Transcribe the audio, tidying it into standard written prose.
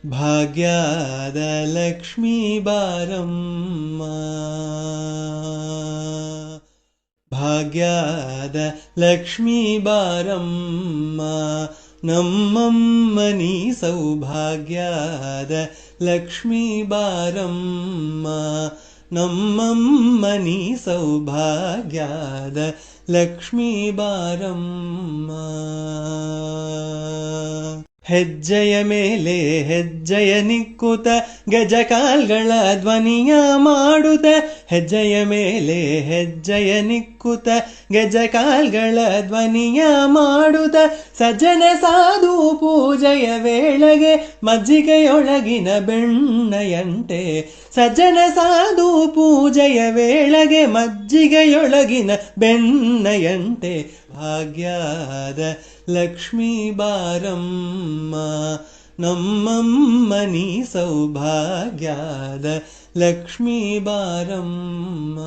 ಭಾಗ್ಯದ ಲಕ್ಷ್ಮೀ ಬಾರಮ್ಮ, ಭಾಗ್ಯದ ಲಕ್ಷ್ಮೀ ಬಾರಮ್ಮ, ನಮ್ಮಮ್ಮ ನೀ ಸೌಭಾಗ್ಯದ ಲಕ್ಷ್ಮೀ ಬಾರಮ್ಮ, ನಮ್ಮಮ್ಮ ನೀ ಸೌಭಾಗ್ಯದ ಲಕ್ಷ್ಮೀ ಬಾರಮ್ಮ. ಹೆಜ್ಜೆಯ ಮೇಲೆ ಹೆಜ್ಜೆಯ ನಿಕ್ಕುತ ಗಜಕಾಲ್ಗಳ ಧ್ವನಿಯ ಮಾಡುತ್ತ, ಹೆಜ್ಜೆಯ ಮೇಲೆ ಹೆಜ್ಜೆಯ ನಿಕ್ಕುತ ಗಜಕಾಲ್ಗಳ ಧ್ವನಿಯ ಮಾಡುತ್ತ, ಸಜ್ಜನ ಸಾಧು ಪೂಜೆಯ ವೇಳೆಗೆ ಮಜ್ಜಿಗೆಯೊಳಗಿನ ಬೆಣ್ಣೆಯಂತೆ, ಸಜ್ಜನ ಸಾಧು ಪೂಜೆಯ ವೇಳೆಗೆ ಮಜ್ಜಿಗೆಯೊಳಗಿನ ಬೆಣ್ಣೆಯಂತೆ, ಭಾಗ್ಯದ ಲಕ್ಷ್ಮೀ ಬಾರಮ್ಮ, ನಮ್ಮಮ್ಮ ನೀ ಸೌಭಾಗ್ಯದ ಲಕ್ಷ್ಮೀ ಬಾರಮ್ಮ.